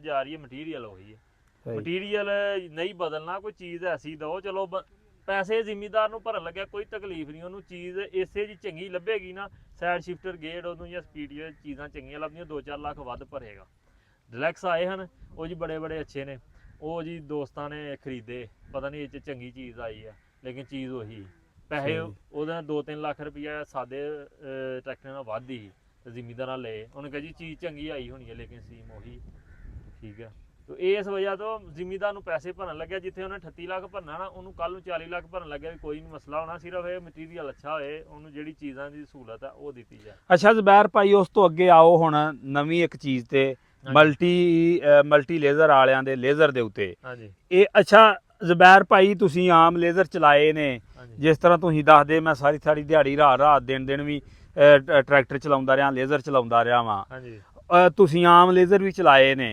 जा रही है मटीरियल वही है मटीरियल नहीं बदलना कोई चीज़ ऐसी दो चलो पैसे ਜ਼ਿਮੀਦਾਰ ਨੂੰ ਭਰਨ ਲੱਗਿਆ ਕੋਈ ਤਕਲੀਫ ਨਹੀਂ ਉਹਨੂੰ ਚੀਜ਼ ਇਸੇ ਜੀ ਚੰਗੀ ਲੱਭੇਗੀ ਨਾ ਸਾਈਡ ਸ਼ਿਫਟਰ ਗੇਟ ਉਹਨੂੰ ਜਾਂ ਸਪੀਡ ਚੀਜ਼ਾਂ ਚੰਗੀਆਂ ਲੱਭਦੀਆਂ 2-4 ਲੱਖ ਵੱਧ ਭਰੇਗਾ ਡਿਲੈਕਸ ਆਏ ਹਨ ਉਹ ਜੀ ਬੜੇ ਬੜੇ ਅੱਛੇ ਨੇ ਉਹ ਜੀ ਦੋਸਤਾਂ ਨੇ ਖਰੀਦੇ ਪਤਾ ਨਹੀਂ ਇਹ 'ਚ ਚੰਗੀ ਚੀਜ਼ ਆਈ ਆ ਲੇਕਿਨ ਚੀਜ਼ ਉਹੀ ਪੈਸੇ ਉਹਦੇ 2-3 ਲੱਖ ਰੁਪਈਆ ਸਾਦੇ ਟਰੈਕਟਰ ਨਾਲ ਵੱਧ ਹੀ ਜ਼ਿਮੀਦਾਰਾਂ ਲਏ ਉਹਨੇ ਕਿਹਾ ਜੀ ਚੀਜ਼ ਚੰਗੀ ਆਈ ਹੋਣੀ ਹੈ ਲੇਕਿਨ ਸੀਮ ਉਹੀ ਠੀਕ ਹੈ तो इस वजह तो ਜ਼ਿਮੀਦਾਰ ਨੂੰ ਪੈਸੇ ਭਰਨ ਲੱਗਿਆ ਜਿੱਥੇ ਉਹਨੇ 38 ਲੱਖ ਭਰਨਾ ਨਾ ਉਹਨੂੰ ਕੱਲ ਨੂੰ 40 ਲੱਖ ਭਰਨ ਲੱਗਿਆ ਵੀ ਕੋਈ ਨਹੀਂ ਮਸਲਾ ਹੋਣਾ ਸਿਰਫ ਇਹ ਮਟੀਰੀਅਲ ਅੱਛਾ ਹੋਏ ਉਹਨੂੰ ਜਿਹੜੀ ਚੀਜ਼ਾਂ ਦੀ ਸਹੂਲਤ ਆ ਉਹ ਦਿੱਤੀ ਜਾਏ। ਅੱਛਾ ਜ਼ਬੈਰ ਭਾਈ ਉਸ ਤੋਂ ਅੱਗੇ ਆਓ ਹੁਣ ਨਵੀਂ ਇੱਕ ਚੀਜ਼ ਤੇ ਮਲਟੀ ਲੇਜ਼ਰ ਵਾਲਿਆਂ ਦੇ ਲੇਜ਼ਰ ਦੇ ਉੱਤੇ ਹਾਂਜੀ ਇਹ ਅੱਛਾ ਜ਼ਬੈਰ ਭਾਈ ਤੁਸੀਂ ਆਮ ਲੇਜ਼ਰ ਚਲਾਏ ਨੇ ਜਿਸ ਤਰ੍ਹਾਂ ਤੁਸੀਂ ਦੱਸਦੇ ਮੈਂ ਸਾਰੀ ਦਿਹਾੜੀ ਰਾਤ ਦਿਨ ਵੀ ਟਰੈਕਟਰ ਚਲਾਉਂਦਾ ਰਿਹਾ ਲੇਜ਼ਰ ਚਲਾਉਂਦਾ ਰਿਹਾ ਵਾਂ ਹਾਂਜੀ ਤੁਸੀਂ ਆਮ ਲੇਜ਼ਰ ਵੀ ਚਲਾਏ ਨੇ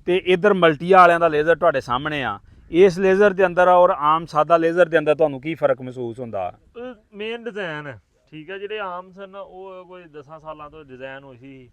ਤੇ ਇਧਰ ਮਲਟੀ ਵਾਲਿਆਂ ਦਾ ਲੇਜ਼ਰ ਤੁਹਾਡੇ ਸਾਹਮਣੇ ਆ ਇਸ ਲੇਜ਼ਰ ਦੇ ਅੰਦਰ ਔਰ ਆਮ ਸਾਦਾ ਲੇਜ਼ਰ ਦੇ ਅੰਦਰ ਤੁਹਾਨੂੰ ਕੀ ਫਰਕ ਮਹਿਸੂਸ ਹੁੰਦਾ? ਮੇਨ ਡਿਜ਼ਾਈਨ ਠੀਕ ਹੈ ਜਿਹੜੇ ਆਮ ਸਨ ਉਹ ਕੋਈ 10 ਸਾਲਾਂ ਤੋਂ ਡਿਜ਼ਾਈਨ ਹੋਈ ਸੀ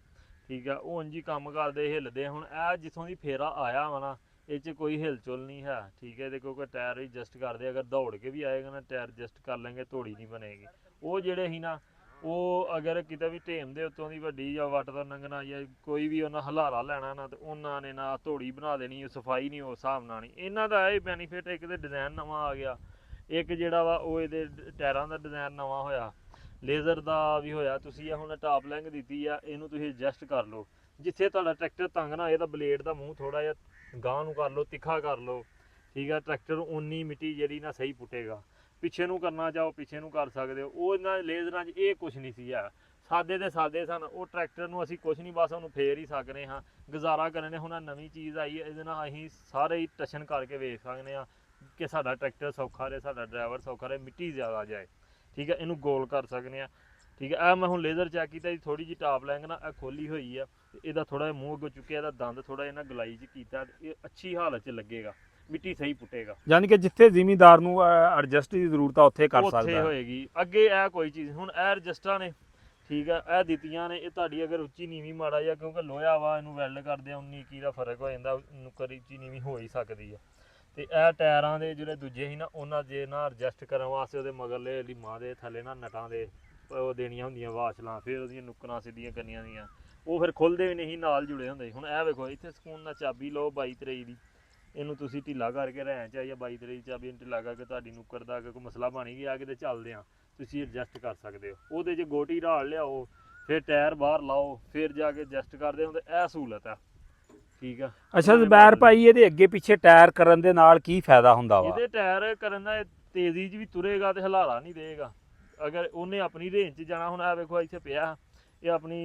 ਠੀਕ ਆ ਉਹ ਉਂਝ ਹੀ ਕੰਮ ਕਰਦੇ ਹਿੱਲਦੇ ਹੁਣ ਇਹ ਜਿੱਥੋਂ ਦੀ ਫੇਰਾ ਆਇਆ ਵਾ ਨਾ ਇਹ 'ਚ ਕੋਈ ਹਿਲਚੁਲ ਨਹੀਂ ਹੈ ਠੀਕ ਹੈ ਇਹਦੇ ਕੋਈ ਟਾਇਰ ਵੀ ਐਡਜਸਟ ਕਰਦੇ ਅਗਰ ਦੌੜ ਕੇ ਵੀ ਆਏਗਾ ਨਾ ਟਾਇਰ ਐਡਜਸਟ ਕਰ ਲੈਂਗੇ ਧੋੜੀ ਨਹੀਂ ਬਣੇਗੀ ਉਹ ਜਿਹੜੇ ਸੀ ਨਾ ਉਹ ਅਗਰ ਕਿਤੇ ਵੀ ਢੇਮ ਦੇ ਉੱਤੋਂ ਦੀ ਵੱਡੀ ਜਾਂ ਵੱਟ ਤੋਂ ਲੰਘਣਾ ਜਾਂ ਕੋਈ ਵੀ ਉਹਨਾਂ ਹਲਾਰਾ ਲੈਣਾ ਨਾ ਤੇ ਉਹਨਾਂ ਨੇ ਨਾ ਧੋੜੀ ਬਣਾ ਦੇਣੀ ਸਫਾਈ ਨਹੀਂ ਉਸ ਹਿਸਾਬ ਨਾਲ ਨਹੀਂ ਇਹਨਾਂ ਦਾ ਇਹ ਬੈਨੀਫਿਟ ਇੱਕ ਤੇ ਡਿਜ਼ਾਈਨ ਨਵਾਂ ਆ ਗਿਆ ਇੱਕ ਜਿਹੜਾ ਵਾ ਉਹ ਇਹਦੇ ਟਾਇਰਾਂ ਦਾ ਡਿਜ਼ਾਈਨ ਨਵਾਂ ਹੋਇਆ ਲੇਜ਼ਰ ਦਾ ਵੀ ਹੋਇਆ ਤੁਸੀਂ ਇਹ ਹੁਣ ਟਾਪ ਲੈਂਗ ਦਿੱਤੀ ਆ ਇਹਨੂੰ ਤੁਸੀਂ ਐਡਜਸਟ ਕਰ ਲਓ ਜਿੱਥੇ ਤੁਹਾਡਾ ਟਰੈਕਟਰ ਤੰਗ ਨਾ ਹੋਏ ਤਾਂ ਬਲੇਡ ਦਾ ਮੂੰਹ ਥੋੜਾ ਜਿਹਾ ਗਾਂਹ ਨੂੰ ਕਰ ਲਓ ਤਿੱਖਾ ਕਰ ਲਓ ਠੀਕ ਆ ਟਰੈਕਟਰ ਉਨੀ ਮਿੱਟੀ ਜਿਹੜੀ ਨਾ ਸਹੀ ਪੁੱਟੇਗਾ ਪਿੱਛੇ ਨੂੰ ਕਰਨਾ ਚਾਹੋ ਪਿੱਛੇ ਨੂੰ ਕਰ ਸਕਦੇ ਹੋ ਉਹ ਇਹਨਾਂ ਲੇਜ਼ਰਾਂ 'ਚ ਇਹ ਕੁਛ ਨਹੀਂ ਸੀ ਆ ਸਾਦੇ ਦੇ ਸਾਦੇ ਸਨ ਉਹ ਟਰੈਕਟਰ ਨੂੰ ਅਸੀਂ ਕੁਛ ਨਹੀਂ ਬਸ ਉਹਨੂੰ ਫੇਰ ਹੀ ਸਕਦੇ ਹਾਂ ਗੁਜ਼ਾਰਾ ਕਰਨੇ ਹੁਣ ਨਵੀਂ ਚੀਜ਼ ਆਈ ਇਹਦੇ ਨਾਲ ਅਸੀਂ ਸਾਰੇ ਹੀ ਟਸ਼ਨ ਕਰਕੇ ਵੇਖ ਸਕਦੇ ਹਾਂ ਕਿ ਸਾਡਾ ਟਰੈਕਟਰ ਸੌਖਾ ਰਹੇ ਸਾਡਾ ਡਰਾਈਵਰ ਸੌਖਾ ਰਹੇ ਮਿੱਟੀ ਜ਼ਿਆਦਾ ਜਾਏ ਠੀਕ ਹੈ ਇਹਨੂੰ ਗੋਲ ਕਰ ਸਕਦੇ ਹਾਂ ਠੀਕ ਹੈ ਮੈਂ ਹੁਣ ਲੇਜ਼ਰ ਚੈੱਕ ਕੀਤਾ ਜੀ ਥੋੜੀ ਜਿਹੀ ਟਾਪ ਲੈਂਗ ਨਾ ਇਹ ਖੋਲੀ ਹੋਈ ਆ ਤੇ ਇਹਦਾ ਥੋੜਾ ਜਿਹਾ ਮੂੰਹ ਅੱਗੋਂ ਚੁੱਕਿਆ ਇਹਦਾ ਦੰਦ ਥੋੜਾ ਜਿਹਾ ਗਲਾਈ 'ਚ ਕੀਤਾ ਇਹ ਅੱਛੀ ਹਾਲਤ 'ਚ ਲੱਗੇਗਾ ਮਿੱਟੀ ਸਹੀ ਪੁੱਟੇਗਾ ਯਾਨੀ ਕਿ ਜਿੱਥੇ ਜ਼ਿਮੀਦਾਰ ਨੂੰ ਐਡਜਸਟ ਦੀ ਜ਼ਰੂਰਤ ਆ ਉੱਥੇ ਕਰ ਸਕਦਾ ਉੱਥੇ ਹੋਏਗੀ ਅੱਗੇ ਇਹ ਕੋਈ ਚੀਜ਼ ਹੁਣ ਇਹ ਰਜਿਸਟਰਾਂ ਨੇ ਠੀਕ ਆ ਇਹ ਦਿੱਤੀਆਂ ਨੇ ਇਹ ਤੁਹਾਡੀ ਅਗਰ ਉੱਚੀ ਨੀਵੀਂ ਮਾੜਾ ਜਾਂ ਕਿਉਂਕਿ ਲੋਹਾ ਵਾ ਇਹਨੂੰ ਵੈਲਡ ਕਰਦੇ ਆ 19 21 ਦਾ ਫਰਕ ਹੋ ਜਾਂਦਾ ਨੁੱਕਰ ਉੱਚੀ ਨੀਵੀਂ ਹੋ ਹੀ ਸਕਦੀ ਆ ਤੇ ਇਹ ਟਾਇਰਾਂ ਦੇ ਜਿਹੜੇ ਦੂਜੇ ਸੀ ਨਾ ਉਹਨਾਂ ਜੇ ਨਾ ਐਡਜਸਟ ਕਰਨ ਵਾਸਤੇ ਉਹਦੇ ਮਗਰਲੇ ਲਿਮਾਂ ਦੇ ਥੱਲੇ ਨਾ ਨਟਾਂ ਦੇ ਉਹ ਦੇਣੀਆਂ ਹੁੰਦੀਆਂ ਵਾਸ਼ਲਾਂ ਫਿਰ ਉਹਦੀਆਂ ਨੁੱਕਰਾਂ ਸਿੱਧੀਆਂ ਕਰਨੀਆਂ ਦੀਆਂ ਉਹ ਫਿਰ ਖੁੱਲ੍ਹਦੇ ਵੀ ਨਹੀਂ ਨਾਲ ਜੁੜੇ ਹੁੰਦੇ ਹੁਣ ਇਹ ਵੇਖੋ ਇੱਥੇ ਸਕੂਨ ਨਾਲ ਚਾਬੀ ਲਓ 22 23 ਦੀ ਇਹਨੂੰ ਤੁਸੀਂ ਢਿੱਲਾ ਕਰਕੇ ਰਹਿਣ ਚਾਹੀਏ 22 23 ਚਾਬੀ ਢਿੱਲਾ ਕਰਕੇ ਤੁਹਾਡੀ ਨੁੱਕਰ ਦਾ ਕੋਈ ਮਸਲਾ ਬਣ ਗਿਆ ਕਿਤੇ ਚੱਲਦੇ ਆ ਤੁਸੀਂ ਐਡਜਸਟ ਕਰ ਸਕਦੇ ਹੋ ਉਹਦੇ 'ਚ ਗੋਟੀ ਢਾਲ ਲਿਆਓ ਫਿਰ ਟਾਇਰ ਬਾਹਰ ਲਾਓ ਫਿਰ ਜਾ ਕੇ ਐਡਜਸਟ ਕਰਦੇ ਹੁੰਦੇ ਇਹ ਸਹੂਲਤ ਆ ਠੀਕ ਆ। ਅੱਛਾ ਜ਼ਬੈਰ ਭਾਈ ਇਹਦੇ ਅੱਗੇ ਪਿੱਛੇ ਟਾਇਰ ਕਰਨ ਦੇ ਨਾਲ ਕੀ ਫਾਇਦਾ ਹੁੰਦਾ ਵਾ? ਇਹਦੇ ਟਾਇਰ ਕਰਨ ਦਾ ਤੇਜ਼ੀ 'ਚ ਵੀ ਤੁਰੇਗਾ ਤੇ ਹਲਾਰਾ ਨਹੀਂ ਦੇਗਾ ਅਗਰ ਉਹਨੇ ਆਪਣੀ ਰੇਂਜ 'ਚ ਜਾਣਾ ਹੁਣ ਆ ਵੇਖੋ ਇੱਥੇ ਪਿਆ ਇਹ ਆਪਣੀ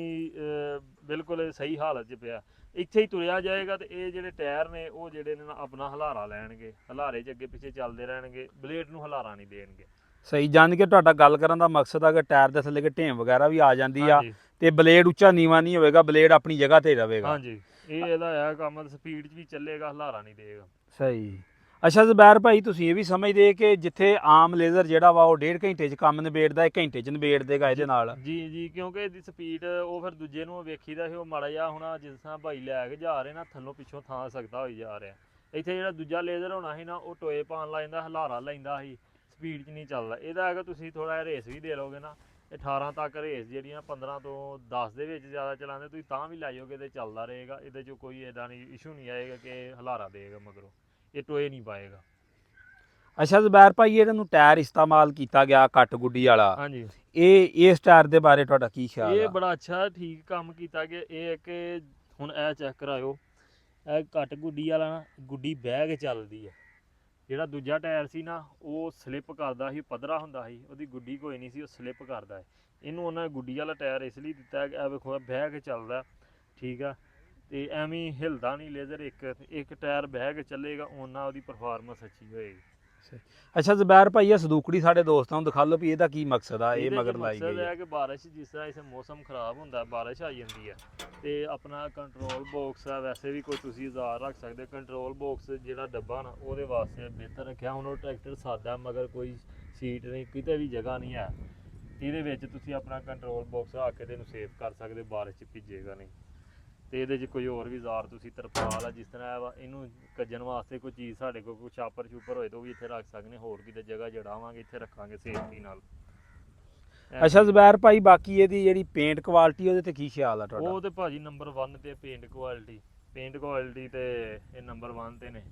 ਬਿਲਕੁਲ ਸਹੀ ਹਾਲਤ 'ਚ ਪਿਆ ਇੱਥੇ ਹੀ ਤੁਰਿਆ ਜਾਏਗਾ ਤੇ ਇਹ ਜਿਹੜੇ ਟਾਇਰ ਨੇ ਉਹ ਜਿਹੜੇ ਨੇ ਨਾ ਆਪਣਾ ਹਲਾਰਾ ਲੈਣਗੇ ਹਲਾਰੇ 'ਚ ਅੱਗੇ ਪਿੱਛੇ ਚੱਲਦੇ ਰਹਿਣਗੇ ਬਲੇਡ ਨੂੰ ਹਲਾਰਾ ਨਹੀਂ ਦੇਣਗੇ। ਸਹੀ ਜਾਣ ਕੇ ਤੁਹਾਡਾ ਗੱਲ ਕਰਨ ਦਾ ਮਕਸਦ ਆ ਕਿ ਟਾਇਰ ਦੇ ਥੱਲੇ ਕਿ ਢੇਮ ਵਗੈਰਾ ਵੀ ਆ ਜਾਂਦੀ ਆ ਤੇ ਬਲੇਡ ਉੱਚਾ ਨੀਵਾਂ ਨਹੀਂ ਹੋਵੇਗਾ ਬਲੇਡ ਆਪਣੀ ਜਗ੍ਹਾ ਤੇ ਰਹੇਗਾ। ਹਾਂਜੀ ਇਹ ਇਹਦਾ ਆ ਕੰਮ ਸਪੀਡ 'ਚ ਵੀ ਚੱਲੇਗਾ ਹਲਾਰਾ ਨਹੀਂ ਦੇਗਾ। ਸਹੀ। ਅੱਛਾ ਜ਼ਬੈਰ ਭਾਈ ਤੁਸੀਂ ਇਹ ਵੀ ਸਮਝਦੇ ਕਿ ਜਿੱਥੇ ਆਮ ਲੇਜ਼ਰ ਜਿਹੜਾ ਵਾ ਉਹ 1.5 ਘੰਟੇ 'ਚ ਕੰਮ ਨਿਬੇੜਦਾ 1 ਘੰਟੇ 'ਚ ਨਿਬੇੜ ਦੇਗਾ ਇਹਦੇ ਨਾਲ? ਜੀ ਕਿਉਂਕਿ ਇਹਦੀ ਸਪੀਡ ਉਹ ਫਿਰ ਦੂਜੇ ਨੂੰ ਵੇਖੀਦਾ ਸੀ ਉਹ ਮਾੜਾ ਜਿਹਾ ਹੁਣ ਜਿਸ ਤਰ੍ਹਾਂ ਭਾਈ ਲੈ ਕੇ ਜਾ ਰਹੇ ਨਾ ਥੱਲੋਂ ਪਿੱਛੋਂ ਥਾਂ ਸਕਦਾ ਹੋਈ ਜਾ ਰਿਹਾ ਇੱਥੇ ਜਿਹੜਾ ਦੂਜਾ ਲੇਜ਼ਰ ਹੋਣਾ ਸੀ ਨਾ ਉਹ ਟੋਏ ਪਾਉਣ ਲੱਗ ਜਾਂਦਾ ਹਲਾਰਾ ਲੈਂਦਾ ਸੀ ਸਪੀਡ 'ਚ ਨਹੀਂ ਚੱਲਦਾ ਇਹਦਾ ਹੈਗਾ ਤੁਸੀਂ ਥੋੜ੍ਹਾ ਜਿਹਾ ਰੇਸ ਵੀ ਦੇ ਲਓਗੇ ਨਾ 18 ਤੱਕ ਰੇਸ ਜਿਹੜੀਆਂ 15 ਤੋਂ 10 ਦੇ ਵਿੱਚ ਜ਼ਿਆਦਾ ਚਲਾਉਂਦੇ ਤੁਸੀਂ ਤਾਂ ਵੀ ਲੈ ਜਾਓਗੇ ਤੇ ਚੱਲਦਾ ਰਹੇਗਾ ਇਹਦੇ 'ਚ ਕੋਈ ਇੱਦਾਂ ਨਹੀਂ ਇਸ਼ੂ ਨਹੀਂ ਆਏਗਾ ਕਿ ਹਲਾਰਾ ਦੇਗਾ ਮਗਰੋਂ ਇਹ ਟੋਏ ਨਹੀਂ ਪਾਏਗਾ। ਅੱਛਾ ਜ਼ਬੈਰ ਭਾਈ ਇਹਦੇ ਨੂੰ ਟਾਇਰ ਇਸਤੇਮਾਲ ਕੀਤਾ ਗਿਆ ਕੱਟ ਗੁੱਡੀ ਵਾਲਾ ਹਾਂਜੀ ਇਸ ਟਾਇਰ ਦੇ ਬਾਰੇ ਤੁਹਾਡਾ ਕੀ ਖਿਆਲ ਇਹ ਆ? ਬੜਾ ਅੱਛਾ ਠੀਕ ਕੰਮ ਕੀਤਾ ਕਿ ਇਹ ਕਿ ਹੁਣ ਇਹ ਚੈੱਕ ਕਰਾਇਓ ਇਹ ਕੱਟ ਗੁੱਡੀ ਵਾਲਾ ਨਾ ਗੁੱਡੀ ਬਹਿ ਕੇ ਚੱਲਦੀ ਹੈ ਜਿਹੜਾ ਦੂਜਾ ਟਾਇਰ ਸੀ ਨਾ ਉਹ ਸਲਿੱਪ ਕਰਦਾ ਸੀ ਪੱਧਰਾ ਹੁੰਦਾ ਸੀ ਉਹਦੀ ਗੁੱਡੀ ਕੋਈ ਨਹੀਂ ਸੀ ਉਹ ਸਲਿੱਪ ਕਰਦਾ ਹੈ ਇਹਨੂੰ ਉਹਨਾਂ ਗੁੱਡੀ ਵਾਲਾ ਟਾਇਰ ਇਸ ਲਈ ਦਿੱਤਾ ਕਿ ਇਹ ਵੇਖੋ ਬਹਿ ਕੇ ਚੱਲਦਾ ਠੀਕ ਆ ਤੇ ਐਵੇਂ ਹਿਲਦਾ ਨਹੀਂ ਲੇਜ਼ਰ ਇੱਕ ਟਾਇਰ ਬਹਿ ਕੇ ਚੱਲੇਗਾ ਉਹਨਾਂ ਉਹਦੀ ਪਰਫਾਰਮੈਂਸ ਅੱਛੀ ਹੋਏਗੀ। ਅੱਛਾ ਜ਼ਬੈਰ ਭਾਈ ਇਹ ਸਦੂਕੜੀ ਸਾਡੇ ਦੋਸਤਾਂ ਨੂੰ ਦਿਖਾ ਲਓ ਵੀ ਇਹਦਾ ਕੀ ਮਕਸਦ ਆ ਇਹ ਮਗਰ ਲਾਈ ਗਈ ਹੈ ਕਿ ਬਾਰਿਸ਼ ਜਿਸ ਤਰ੍ਹਾਂ ਇਸ ਮੌਸਮ ਖਰਾਬ ਹੁੰਦਾ ਬਾਰਿਸ਼ ਆ ਜਾਂਦੀ ਹੈ ਤੇ ਆਪਣਾ ਕੰਟਰੋਲ ਬਾਕਸ ਆ ਵੈਸੇ ਵੀ ਕੋਈ ਤੁਸੀਂ ਹਜ਼ਾਰ ਰੱਖ ਸਕਦੇ ਕੰਟਰੋਲ ਬਾਕਸ ਜਿਹੜਾ ਡੱਬਾ ਨਾ ਉਹਦੇ ਵਾਸਤੇ ਬਿਹਤਰ ਰੱਖਿਆ ਹੁਣ ਉਹ ਟਰੈਕਟਰ ਸਾਦਾ ਮਗਰ ਕੋਈ ਸੀਟ ਨਹੀਂ ਕਿਤੇ ਵੀ ਜਗ੍ਹਾ ਨਹੀਂ ਹੈ ਇਹਦੇ ਵਿੱਚ ਤੁਸੀਂ ਆਪਣਾ ਕੰਟਰੋਲ ਬਾਕਸ ਰੱਖ ਕੇ ਇਹਨੂੰ ਸੇਵ ਕਰ ਸਕਦੇ ਬਾਰਿਸ਼ 'ਚ ਭਿੱਜੇਗਾ ਨਹੀਂ ਤੇ ਇਹਦੇ 'ਚ ਕੋਈ ਹੋਰ ਵੀ ਜ਼ਾਰ ਤੁਸੀਂ ਤਰਪਾਲ ਆ ਜਿਸ ਤਰ੍ਹਾਂ ਇਹ ਵਾ ਇਹਨੂੰ ਕੱਜਣ ਵਾਸਤੇ ਕੋਈ ਚੀਜ਼ ਸਾਡੇ ਕੋਲ ਕੋਈ ਛਾਪਰ ਛੂਪਰ ਹੋਏ ਤਾਂ ਉਹ ਵੀ ਇੱਥੇ ਰੱਖ ਸਕਦੇ ਹੋਰ ਕਿਤੇ ਜਗ੍ਹਾ ਜੜਾਵਾਂਗੇ ਇੱਥੇ ਰੱਖਾਂਗੇ ਸੇਫਟੀ ਨਾਲ। ਅੱਛਾ ਜ਼ਬੈਰ ਭਾਈ ਬਾਕੀ ਇਹਦੀ ਜਿਹੜੀ ਪੇਂਟ ਕੁਆਲਿਟੀ ਉਹਦੇ ਤੇ ਕੀ ਖਿਆਲ ਆ ਤੁਹਾਡਾ? ਉਹ ਤੇ ਭਾਜੀ ਨੰਬਰ 1 ਤੇ ਪੇਂਟ ਕੁਆਲਿਟੀ ਤੇ ਇਹ ਨੰਬਰ 1 ਤੇ ਨੇ।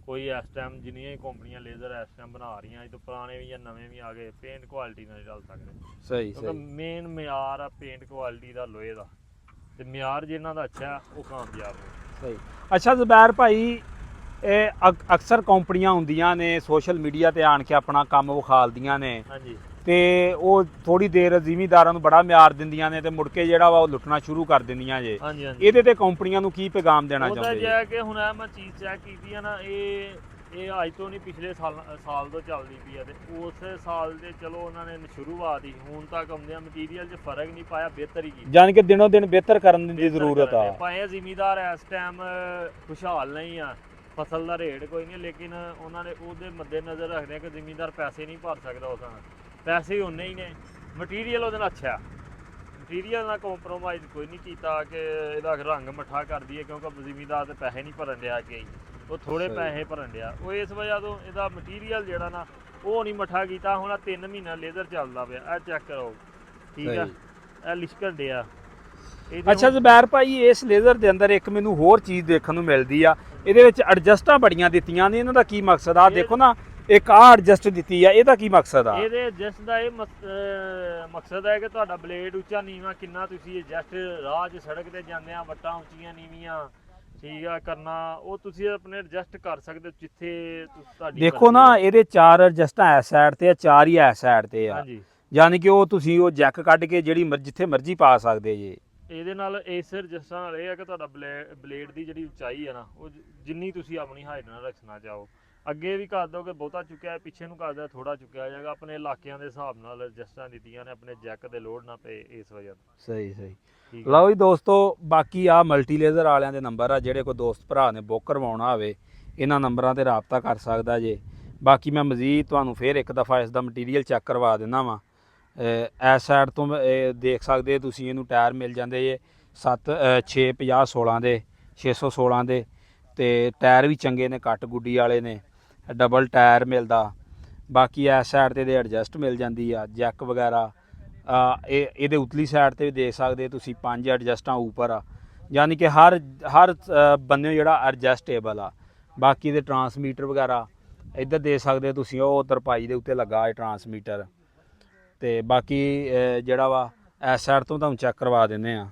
ਕੋਈ ਇਸ ਟਾਈਮ ਜਿੰਨੀਆਂ ਹੀ ਕੰਪਨੀਆਂ ਲੇਜ਼ਰ ਇਸ ਟਾਈਮ ਬਣਾ ਰਹੀਆਂ ਇਹ ਤੋਂ ਪੁਰਾਣੇ ਵੀ ਜਾਂ ਨਵੇਂ ਵੀ ਆ ਗਏ ਪੇਂਟ ਕੁਆਲਿਟੀ ਨਾਲ ਚੱਲ ਸਕਦੇ। ਸਹੀ ਕਿਉਂਕਿ ਮੇਨ ਮਿਆਰ ਆ ਪੇਂਟ ਕੁਆਲਿਟੀ ਦਾ ਲੋਹੇ ਦਾ ਤੇ ਮਿਆਰ ਜਿਨ੍ਹਾਂ ਦਾ ਅੱਛਾ ਉਹ ਕਾਮਯਾਬ ਹੋ। ਸਹੀ। ਅੱਛਾ ਜ਼ਬੈਰ ਭਾਈ ਇਹ ਅਕਸਰ ਕੰਪਨੀਆਂ ਹੁੰਦੀਆਂ ਨੇ ਸੋਸ਼ਲ ਮੀਡੀਆ ਤੇ ਆਣ ਕੇ ਆਪਣਾ ਕੰਮ ਵਿਖਾਲਦੀਆਂ ਨੇ ਹਾਂਜੀ ਤੇ ਉਹ ਥੋੜੀ ਦੇਰ ਜ਼ਿਮੀਂਦਾਰਾਂ ਨੂੰ ਬੜਾ ਮਿਆਰ ਦਿੰਦੀਆਂ ਨੇ ਤੇ ਮੁੜ ਕੇ ਜਿਹੜਾ ਵਾ ਉਹ ਲੁੱਟਣਾ ਸ਼ੁਰੂ ਕਰ ਦਿੰਦੀਆਂ ਜੇ। ਹਾਂਜੀ ਹਾਂਜੀ ਇਹਦੇ ਤੇ ਕੰਪਨੀਆਂ ਨੂੰ ਕੀ ਪੈਗਾਮ ਦੇਣਾ ਉਹਦਾ ਚਾਹੁੰਦੇ ਜੇ ਕਿ ਹੁਣ ਇਹ ਮੈਂ ਚੀਜ਼ ਚੈੱਕ ਕੀਤੀ ਆ ਨਾ ਇਹ ਅੱਜ ਤੋਂ ਨਹੀਂ ਪਿਛਲੇ ਸਾਲ ਤੋਂ ਚੱਲਦੀ ਪਈ ਆ ਤੇ ਉਸ ਸਾਲ ਦੇ ਚਲੋ ਉਹਨਾਂ ਨੇ ਸ਼ੁਰੂਆਤ ਹੀ ਹੁਣ ਤੱਕ ਆਉਂਦਿਆਂ ਮਟੀਰੀਅਲ 'ਚ ਫਰਕ ਨਹੀਂ ਪਾਇਆ ਬਿਹਤਰ ਹੀ ਕੀਤਾ ਜਾਨ ਕਿ ਦਿਨੋਂ ਦਿਨ ਬਿਹਤਰ ਕਰਨ ਦੀ ਜ਼ਰੂਰਤ ਆ। ਭਾਵੇਂ ਜ਼ਿਮੀਦਾਰ ਇਸ ਟਾਈਮ ਖੁਸ਼ਹਾਲ ਨਹੀਂ ਆ ਫਸਲ ਦਾ ਰੇਟ ਕੋਈ ਨਹੀਂ ਲੇਕਿਨ ਉਹਨਾਂ ਨੇ ਉਹਦੇ ਮੱਦੇ ਨਜ਼ਰ ਰੱਖਦੇ ਆ ਕਿ ਜ਼ਿਮੀਦਾਰ ਪੈਸੇ ਨਹੀਂ ਭਰ ਸਕਦਾ ਉਸ ਨਾਲ ਪੈਸੇ ਉਨੇ ਹੀ ਨੇ ਮਟੀਰੀਅਲ ਉਹਦੇ ਨਾਲ ਅੱਛਾ ਮਟੀਰੀਅਲ ਨਾਲ ਕੰਪਰੋਮਾਈਜ਼ ਕੋਈ ਨਹੀਂ ਕੀਤਾ ਕਿ ਇਹਦਾ ਰੰਗ ਮੱਠਾ ਕਰ ਦਈਏ ਕਿਉਂਕਿ ਜ਼ਿਮੀਦਾਰ ਤੇ ਪੈਸੇ ਨਹੀਂ ਭਰਨ ਡਿਆ ਕਿ ਉਹ ਥੋੜੇ ਪੈਸੇ ਭਰਨ ਡਿਆ ਉਹ ਇਸ ਵਜ੍ਹਾ ਤੋਂ ਇਹਦਾ ਮਟੀਰੀਅਲ ਜਿਹੜਾ ਨਾ ਉਹ ਨਹੀਂ ਮੱਠਾ ਕੀਤਾ। ਹੁਣ 3 ਮਹੀਨਾ ਲੇਜ਼ਰ ਚੱਲਦਾ ਪਿਆ ਇਹ ਚੈੱਕ ਕਰੋ ਠੀਕ ਆ ਇਹ ਲਿਸ਼ਕਣ ਡਿਆ। ਅੱਛਾ ਜ਼ਬੈਰ ਭਾਈ ਇਸ ਲੇਜ਼ਰ ਦੇ ਅੰਦਰ ਇੱਕ ਮੈਨੂੰ ਹੋਰ ਚੀਜ਼ ਦੇਖਣ ਨੂੰ ਮਿਲਦੀ ਆ ਇਹਦੇ ਵਿੱਚ ਐਡਜਸਟਾਂ ਬੜੀਆਂ ਦਿੱਤੀਆਂ ਨੇ ਇਹਨਾਂ ਦਾ ਕੀ ਮਕਸਦ ਆ? ਦੇਖੋ ਨਾ ਇੱਕ ਆ ਐਡਜਸਟ ਦਿੱਤੀ ਆ ਇਹਦਾ ਕੀ ਮਕਸਦ ਆ? ਇਹਦੇ ਐਡਜਸਟ ਦਾ ਇਹ ਮਕਸਦ ਹੈ ਕਿ ਤੁਹਾਡਾ ਬਲੇਡ ਉੱਚਾ ਨੀਵਾਂ ਕਿੰਨਾ ਤੁਸੀਂ ਐਡਜਸਟ ਰਾਹ 'ਚ ਸੜਕ ਤੇ ਜਾਂਦੇ ਆ ਵੱਟਾਂ ਉੱਚੀਆਂ ਨੀਵੀਆਂ ਠੀਕ ਆ ਕਰਨਾ ਉਹ ਤੁਸੀਂ ਆਪਣੇ ਐਡਜਸਟ ਕਰ ਸਕਦੇ ਹੋ ਜਿੱਥੇ ਤੁਹਾਡੀ ਦੇਖੋ ਨਾ ਇਹਦੇ 4 ਐਡਜਸਟਾਂ ਇਸ ਸਾਈਡ ਤੇ ਆ 4 ਹੀ ਇਸ ਸਾਈਡ ਤੇ ਆ ਹਾਂਜੀ ਯਾਨੀ ਕਿ ਉਹ ਤੁਸੀਂ ਉਹ ਜੈਕ ਕੱਢ ਕੇ ਜਿਹੜੀ ਜਿੱਥੇ ਮਰਜ਼ੀ ਪਾ ਸਕਦੇ ਜੇ। ਇਹਦੇ ਨਾਲ ਇਸ ਐਡਜਸਟਾਂ ਨਾਲ ਇਹ ਹੈ ਕਿ ਤੁਹਾਡਾ ਬਲੇਡ ਦੀ ਜਿਹੜੀ ਉਚਾਈ ਹੈ ਨਾ ਉਹ ਜਿੰਨੀ ਤੁਸੀਂ ਆਪਣੀ ਹਾਈਟ ਨਾਲ ਰੱਖਣਾ ਚਾਹੋ ਅੱਗੇ ਵੀ ਕਰ ਦੋਗੇ ਬਹੁਤਾ ਚੁੱਕਿਆ ਪਿੱਛੇ ਨੂੰ ਕਰਦਾ ਥੋੜਾ ਚੁੱਕਿਆ ਜਾਏਗਾ ਆਪਣੇ ਇਲਾਕਿਆਂ ਦੇ ਹਿਸਾਬ ਨਾਲ ਐਡਜਸਟਾਂ ਦਿੱਤੀਆਂ ਨੇ ਆਪਣੇ ਜੈਕ ਦੇ ਲੋਡ ਨਾ ਪਏ ਇਸ ਵਜ੍ਹਾ ਤੋਂ। ਸਹੀ ਲਓ ਜੀ ਦੋਸਤੋ ਬਾਕੀ ਆ ਮਲਟੀ ਲੇਜ਼ਰ ਵਾਲਿਆਂ ਦੇ ਨੰਬਰ ਆ ਜਿਹੜੇ ਕੋਈ ਦੋਸਤ ਭਰਾ ਨੇ ਬੁੱਕ ਕਰਵਾਉਣਾ ਹੋਵੇ ਇਹਨਾਂ ਨੰਬਰਾਂ ਤੇ ਰਾਬਤਾ ਕਰ ਸਕਦਾ ਜੇ। ਬਾਕੀ ਮੈਂ ਮਜ਼ੀਦ ਤੁਹਾਨੂੰ ਫੇਰ ਇੱਕ ਦਫਾ ਇਸ ਦਾ ਮਟੀਰੀਅਲ ਚੈੱਕ ਕਰਵਾ ਦਿੰਦਾ ਵਾਂ। ਇਸ ਸਾਈਡ ਤੋਂ ਦੇਖ ਸਕਦੇ ਤੁਸੀਂ ਇਹਨੂੰ ਟਾਇਰ ਮਿਲ ਜਾਂਦੇ ਜੇ 650 ਦੇ 616 ਦੇ ਤੇ ਟਾਇਰ ਵੀ ਚੰਗੇ ਨੇ ਕੱਟ ਗੁੱਡੀ ਵਾਲੇ ਨੇ ਡਬਲ ਟਾਇਰ ਮਿਲਦਾ। ਬਾਕੀ ਇਸ ਸਾਈਡ ਤੇ ਇਹਦੇ ਐਡਜਸਟ ਮਿਲ ਜਾਂਦੀ ਆ ਜੈਕ ਵਗੈਰਾ ਇਹਦੇ ਉਤਲੀ ਸਾਈਡ ਤੇ ਵੀ ਦੇਖ ਸਕਦੇ ਤੁਸੀਂ 5 ਐਡਜਸਟਾਂ ਉੱਪਰ ਆ ਯਾਨੀ ਕਿ ਹਰ ਬੰਨੇ ਜਿਹੜਾ ਐਡਜਸਟੇਬਲ ਆ। ਬਾਕੀ ਦੇ ਟਰਾਂਸਮੀਟਰ ਵਗੈਰਾ ਇੱਧਰ ਦੇਖ ਸਕਦੇ ਤੁਸੀਂ ਉਹ ਤਰਪਾਈ ਦੇ ਉੱਤੇ ਲੱਗਾ ਹੈ ਟਰਾਂਸਮੀਟਰ ਤੇ ਬਾਕੀ ਜਿਹੜਾ ਵਾ ਇਸ ਸਾਈਡ ਤੋਂ ਤੁਹਾਨੂੰ ਚੈੱਕ ਕਰਵਾ ਦਿੰਦੇ ਆ।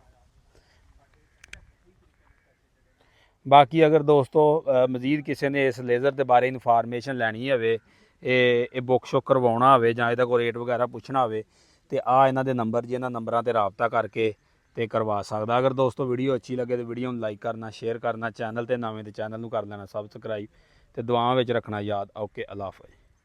ਬਾਕੀ ਅਗਰ ਦੋਸਤੋ ਮਜ਼ੀਦ ਕਿਸੇ ਨੇ ਇਸ ਲੇਜ਼ਰ ਦੇ ਬਾਰੇ ਇਨਫੋਰਮੇਸ਼ਨ ਲੈਣੀ ਹੋਵੇ ਇਹ ਬੁੱਕ ਸ਼ੁੱਕ ਕਰਵਾਉਣਾ ਹੋਵੇ ਜਾਂ ਇਹਦਾ ਕੋਈ ਰੇਟ ਵਗੈਰਾ ਪੁੱਛਣਾ ਹੋਵੇ ਤੇ ਆ ਇਹਨਾਂ ਦੇ ਨੰਬਰ ਜੀ ਇਹਨਾਂ ਨੰਬਰਾਂ ਤੇ ਰਾਬਤਾ ਕਰਕੇ ਤੇ ਕਰਵਾ ਸਕਦਾ। ਅਗਰ ਦੋਸਤੋ ਵੀਡੀਓ ਅੱਛੀ ਲੱਗੇ ਤਾਂ ਵੀਡੀਓ ਨੂੰ ਲਾਈਕ ਕਰਨਾ ਸ਼ੇਅਰ ਕਰਨਾ ਚੈਨਲ ਤੇ ਨਵੇਂ ਤੇ ਚੈਨਲ ਨੂੰ ਕਰ ਲੈਣਾ ਸਬਸਕ੍ਰਾਈਬ ਤੇ ਦੁਆਵਾਂ ਵਿੱਚ ਰੱਖਣਾ ਯਾਦ। ਓਕੇ ਅੱਲਾ ਹਾਫਿਜ਼।